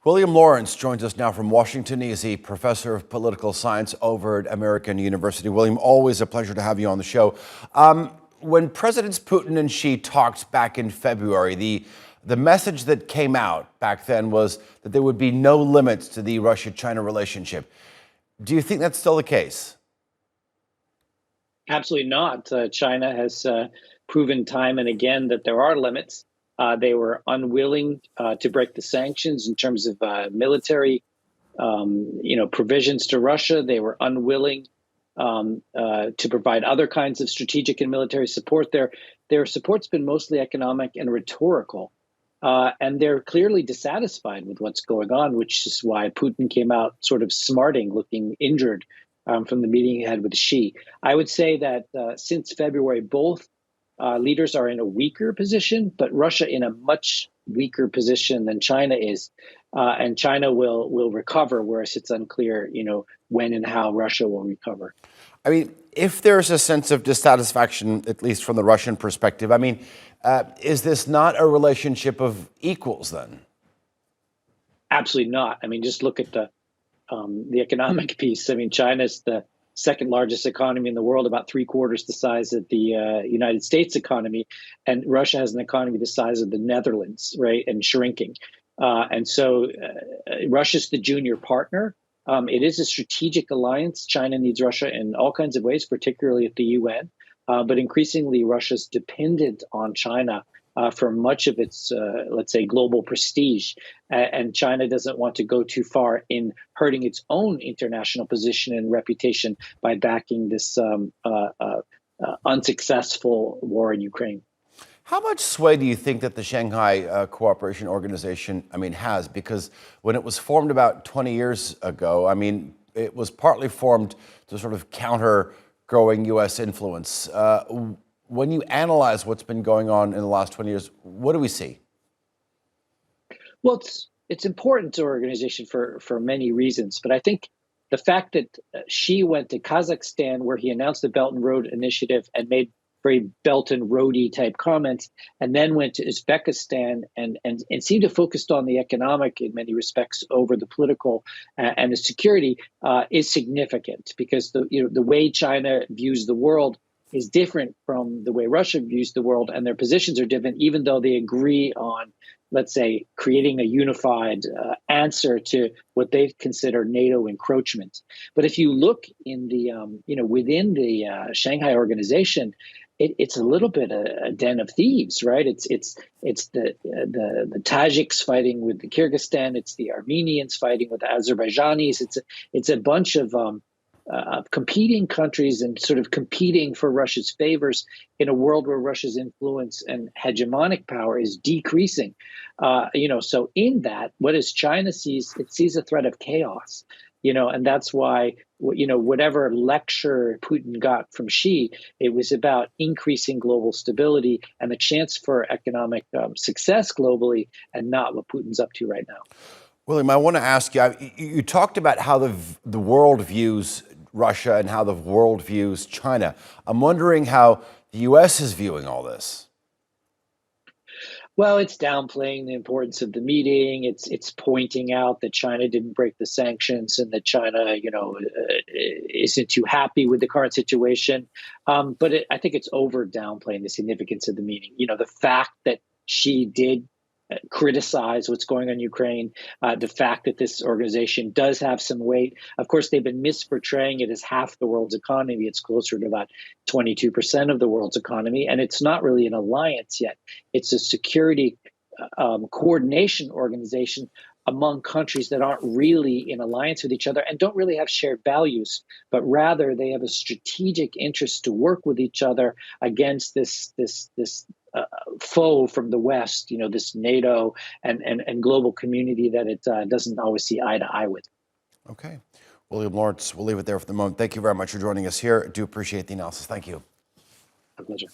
William Lawrence joins us now from Washington. He is a professor of political science over at American University. William, always a pleasure to have you on the show. When Presidents Putin and Xi talked back in February, the message that came out back then was that there would be no limits to the Russia-China relationship. Do you think that's still the case? Absolutely not. China has proven time and again that there are limits. They were unwilling to break the sanctions in terms of military, provisions to Russia. They were unwilling to provide other kinds of strategic and military support. Their support's been mostly economic and rhetorical, and they're clearly dissatisfied with what's going on, which is why Putin came out sort of smarting, looking injured from the meeting he had with Xi. I would say that since February, both leaders are in a weaker position, but Russia in a much weaker position than China is, and China will recover, whereas it's unclear, when and how Russia will recover. I mean, if there's a sense of dissatisfaction, at least from the Russian perspective, is this not a relationship of equals then? Absolutely not. Just look at the economic piece. China's the second largest economy in the world, about 3/4 the size of the United States economy, and Russia has an economy the size of the Netherlands, right, and shrinking. And so Russia's the junior partner. It is a strategic alliance. China needs Russia in all kinds of ways, particularly at the UN. But increasingly, Russia's dependent on China for much of its, let's say, global prestige. And China doesn't want to go too far in hurting its own international position and reputation by backing this unsuccessful war in Ukraine. How much sway do you think that the Shanghai Cooperation Organization, has? Because when it was formed about 20 years ago, it was partly formed to sort of counter growing U.S. influence. When you analyze what's been going on in the last 20 years, what do we see? Well, it's important to our organization for many reasons, but I think the fact that Xi went to Kazakhstan, where he announced the Belt and Road Initiative and made very Belt and Roady type comments, and then went to Uzbekistan and seemed to focus on the economic in many respects over the political and the security is significant, because the way China views the world is different from the way Russia views the world, and their positions are different, even though they agree on, let's say, creating a unified answer to what they consider NATO encroachment. But if you look in the, within the Shanghai Organization, it's a little bit a den of thieves, right? It's the Tajiks fighting with the Kyrgyzstan, it's the Armenians fighting with the Azerbaijanis, it's a bunch of competing countries and sort of competing for Russia's favors in a world where Russia's influence and hegemonic power is decreasing. So in that, what does China sees? It sees a threat of chaos, and that's why, whatever lecture Putin got from Xi, it was about increasing global stability and the chance for economic success globally, and not what Putin's up to right now. William, I want to ask you, you talked about how the world views Russia and how the world views China. I'm wondering how the U.S. is viewing all this. Well, it's downplaying the importance of the meeting. It's pointing out that China didn't break the sanctions and that China, isn't too happy with the current situation. But I think it's over downplaying the significance of the meeting. The fact that Xi did criticize what's going on in Ukraine, the fact that this organization does have some weight. Of course, they've been misportraying it as half the world's economy. It's closer to about 22% of the world's economy, and it's not really an alliance yet. It's a security coordination organization among countries that aren't really in alliance with each other and don't really have shared values, but rather they have a strategic interest to work with each other against this foe from the West, this NATO and global community that it doesn't always see eye to eye with. Okay. William Lawrence, we'll leave it there for the moment. Thank you very much for joining us here. I do appreciate the analysis. Thank you. A pleasure.